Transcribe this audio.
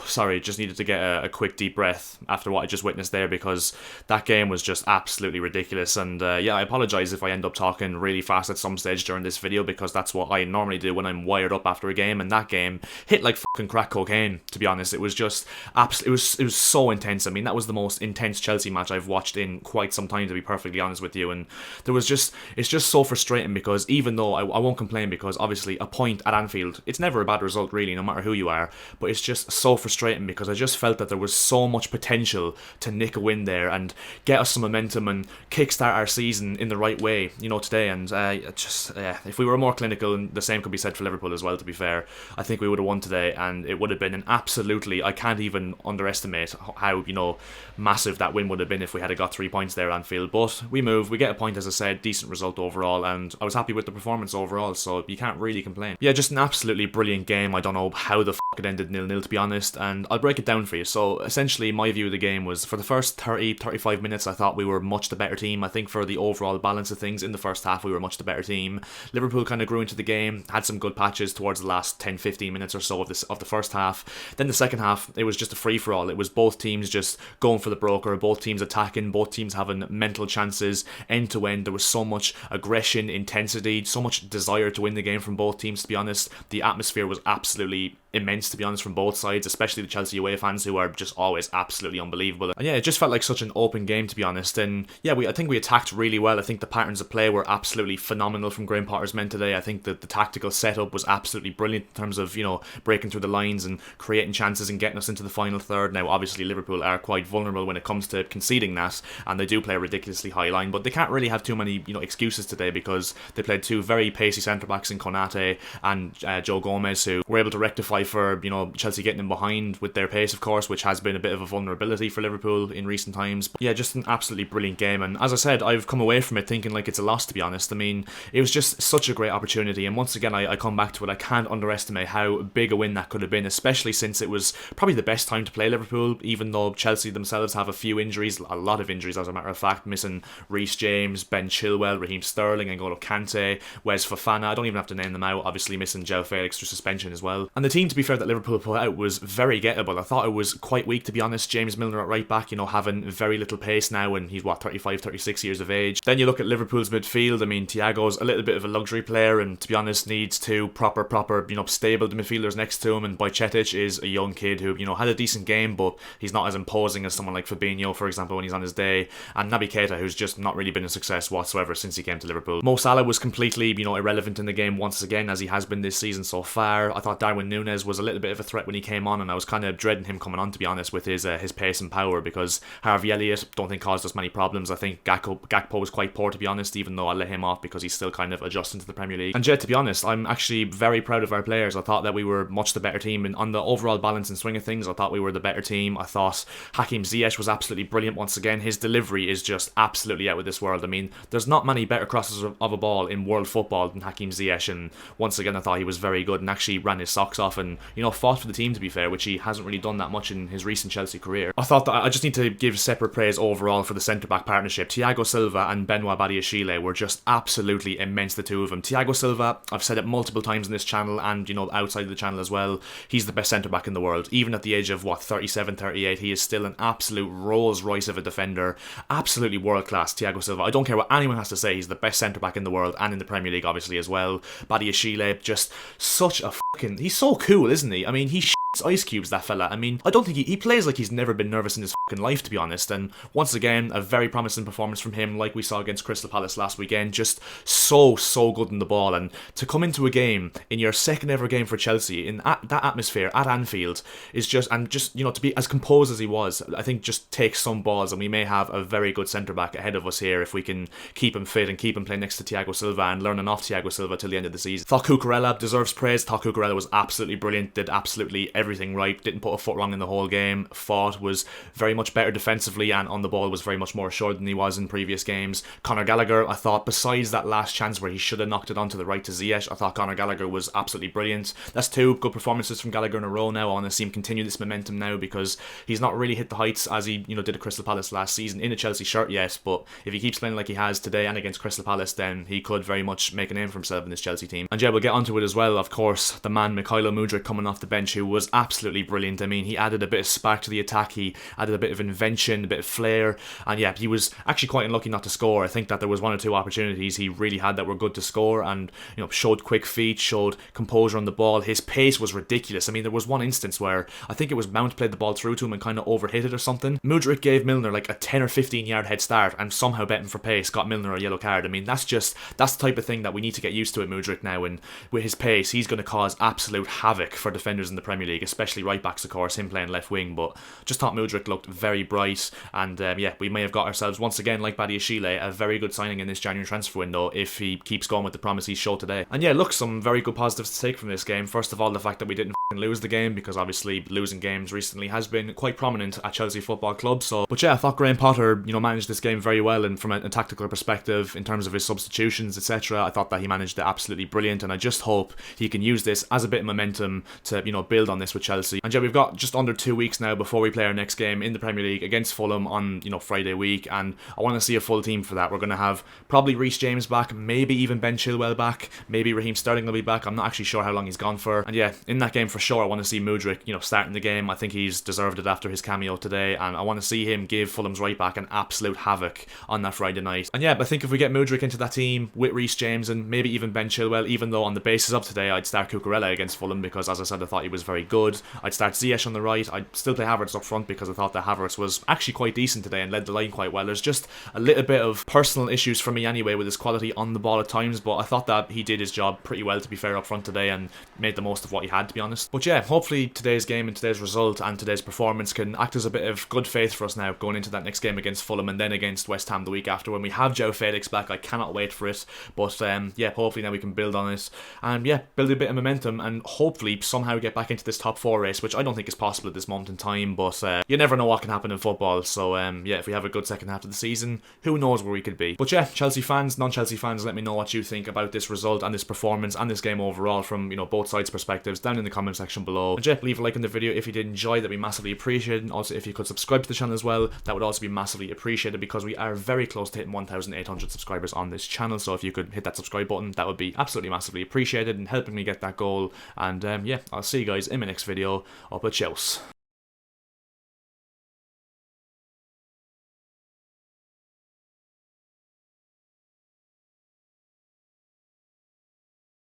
sorry, just needed to get a quick deep breath after what I just witnessed there, because that game was just absolutely ridiculous. And yeah, I apologise if I end up talking really fast at some stage during this video, because that's what I normally do when I'm wired up after a game, and that game hit like fucking crack cocaine, to be honest. It was just it was so intense. I mean, that was the most intense Chelsea match I've watched in quite some time, to be perfectly honest with you. And it's just so frustrating, because even though I won't complain, because obviously a point at Anfield, it's never a bad result really, no matter who you are, but it's just so frustrating because I just felt that there was so much potential to nick a win there and get us some momentum and kickstart our season in the right way, you know, today. And if we were more clinical, and the same could be said for Liverpool as well, to be fair, I think we would have won today, and it would have been an absolutely, I can't even underestimate how, you know, massive that win would have been if we had got 3 points there at Anfield. But we move, we get a point, as I said, decent result overall, and I was happy with the performance overall, so you can't really complain. Yeah, just an absolutely brilliant game. I don't know how the it ended 0-0, to be honest, and I'll break it down for you. So essentially my view of the game was, for the first 30-35 minutes I thought we were much the better team. I think for the overall balance of things in the first half we were much the better team. Liverpool kind of grew into the game, had some good patches towards the last 10-15 minutes or so of the first half. Then the second half, it was just a free-for-all. It was both teams just going for the broker, both teams attacking, both teams having mental chances end to end. There was so much aggression, intensity, so much desire to win the game from both teams, to be honest. The atmosphere was absolutely immense, to be honest, from both sides, especially the Chelsea away fans, who are just always absolutely unbelievable. And yeah, it just felt like such an open game, to be honest. And yeah, I think we attacked really well. I think the patterns of play were absolutely phenomenal from Graham Potter's men today. I think that the tactical setup was absolutely brilliant in terms of, you know, breaking through the lines and creating chances and getting us into the final third. Now obviously Liverpool are quite vulnerable when it comes to conceding that, and they do play a ridiculously high line, but they can't really have too many, you know, excuses today, because they played two very pacey centre backs in Konate and Joe Gomez, who were able to rectify for, you know, Chelsea getting in behind with their pace, of course, which has been a bit of a vulnerability for Liverpool in recent times. But yeah, just an absolutely brilliant game, and as I said, I've come away from it thinking like it's a loss, to be honest. I mean, it was just such a great opportunity, and once again I come back to it, I can't underestimate how big a win that could have been, especially since it was probably the best time to play Liverpool, even though Chelsea themselves have a few injuries, a lot of injuries as a matter of fact, missing Reece James, Ben Chilwell, Raheem Sterling, N'Golo Kante, Wes Fofana, I don't even have to name them out, obviously missing João Felix through suspension as well. And the team, to be fair, that Liverpool put out was very gettable. I thought it was quite weak, to be honest. James Milner at right back, you know, having very little pace now, and he's 35, 36 years of age. Then you look at Liverpool's midfield. I mean, Thiago's a little bit of a luxury player, and to be honest needs two proper, you know, stable midfielders next to him, and Bajcetic is a young kid who, you know, had a decent game, but he's not as imposing as someone like Fabinho, for example, when he's on his day, and Naby Keita, who's just not really been a success whatsoever since he came to Liverpool. Mo Salah was completely, you know, irrelevant in the game once again, as he has been this season so far. I thought Darwin Núñez was a little bit of a threat when he came on, and I was kind of dreading him coming on, to be honest, with his pace and power, because Harvey Elliott don't think caused us many problems. I think Gakpo was quite poor, to be honest, even though I let him off because he's still kind of adjusting to the Premier League. And yeah, to be honest, I'm actually very proud of our players. I thought that we were much the better team, and on the overall balance and swing of things, I thought we were the better team. I thought Hakim Ziyech was absolutely brilliant once again. His delivery is just absolutely out of this world. I mean, there's not many better crosses of a ball in world football than Hakim Ziyech, and once again I thought he was very good and actually ran his socks off and, you know, fought for the team, to be fair, which he hasn't really done that much in his recent Chelsea career. I thought that I just need to give separate praise overall for the centre-back partnership. Thiago Silva and Benoit Badiashile were just absolutely immense, the two of them. Thiago Silva, I've said it multiple times in this channel and, you know, outside of the channel as well, he's the best centre-back in the world. Even at the age of, 37, 38, he is still an absolute Rolls Royce of a defender. Absolutely world-class, Thiago Silva. I don't care what anyone has to say, he's the best centre-back in the world, and in the Premier League obviously as well. Badiashile, just such a fucking... he's so cool, isn't he? I mean, he ice cubes, that fella. I mean, I don't think he plays like he's never been nervous in his fucking life, to be honest. And once again, a very promising performance from him, like we saw against Crystal Palace last weekend. Just so good in the ball, and to come into a game in your second ever game for Chelsea in that atmosphere at Anfield is just, and just, you know, to be as composed as he was, I think just takes some balls, and we may have a very good centre back ahead of us here if we can keep him fit and keep him playing next to Thiago Silva and learning off Thiago Silva till the end of the season. Thought Cucurella deserves praise. Thought Cucurella was absolutely brilliant, did absolutely everything right, didn't put a foot wrong in the whole game, fought, was very much better defensively, and on the ball was very much more assured than he was in previous games. Conor Gallagher, I thought, besides that last chance where he should have knocked it onto the right to Ziyech, I thought Conor Gallagher was absolutely brilliant. That's two good performances from Gallagher in a row now. I want to see him continue this momentum now, because he's not really hit the heights as he, you know, did at Crystal Palace last season in a Chelsea shirt yet, but if he keeps playing like he has today and against Crystal Palace, then he could very much make a name for himself in this Chelsea team. And yeah, we'll get onto it as well, of course, the man Mykhailo Mudryk coming off the bench, who was absolutely brilliant. I mean, he added a bit of spark to the attack, he added a bit of invention, a bit of flair, and yeah, he was actually quite unlucky not to score. I think that there was 1 or 2 opportunities he really had that were good to score, and showed quick feet, showed composure on the ball. His pace was ridiculous. I mean, there was one instance where I think it was Mount played the ball through to him and kind of overhit it or something. MUDRYK gave Milner like a 10 or 15 yard head start and somehow betting for pace got Milner a yellow card. I mean, that's the type of thing that we need to get used to at MUDRYK now, and with his pace he's going to cause absolute havoc for defenders in the Premier League, especially right backs, of course, him playing left wing. But just thought MUDRYK looked very bright, and yeah, we may have got ourselves once again, like Badiashile, a very good signing in this January transfer window if he keeps going with the promise he showed today. And yeah, look, some very good positives to take from this game. First of all, the fact that we didn't lose the game, because obviously losing games recently has been quite prominent at Chelsea Football Club. So, but yeah, I thought Graham Potter, managed this game very well, and from a tactical perspective, in terms of his substitutions, etc., I thought that he managed it absolutely brilliant, and I just hope he can use this as a bit of momentum to, build on this with Chelsea. And yeah, we've got just under 2 weeks now before we play our next game in the Premier League against Fulham on, Friday week, and I want to see a full team for that. We're going to have probably Reece James back, maybe even Ben Chilwell back, maybe Raheem Sterling will be back. I'm not actually sure how long he's gone for. And yeah, in that game for sure, I want to see MUDRYK, starting the game. I think he's deserved it after his cameo today, and I want to see him give Fulham's right back an absolute havoc on that Friday night. And yeah, I think if we get MUDRYK into that team with Reece James and maybe even Ben Chilwell, even though on the basis of today I'd start Cucurella against Fulham because, as I said, I thought he was very good. I'd start Ziyech on the right. I'd still play Havertz up front because I thought that Havertz was actually quite decent today and led the line quite well. There's just a little bit of personal issues for me anyway with his quality on the ball at times, but I thought that he did his job pretty well, to be fair, up front today, and made the most of what he had, to be honest. But yeah, hopefully today's game and today's result and today's performance can act as a bit of good faith for us now going into that next game against Fulham and then against West Ham the week after when we have Joe Felix back. I cannot wait for it. But yeah, hopefully now we can build on it and yeah, build a bit of momentum and hopefully somehow get back into this top 4 race, which I don't think is possible at this moment in time, but you never know what can happen in football. So yeah, if we have a good second half of the season, who knows where we could be. But yeah, Chelsea fans, non-Chelsea fans, let me know what you think about this result and this performance and this game overall from both sides' perspectives down in the comment section below. And yeah, leave a like on the video if you did enjoy, that'd be massively appreciated. And also if you could subscribe to the channel as well, that would also be massively appreciated, because we are very close to hitting 1,800 subscribers on this channel. So if you could hit that subscribe button, that would be absolutely massively appreciated and helping me get that goal. And yeah, I'll see you guys in my next video. Up at Chelsea.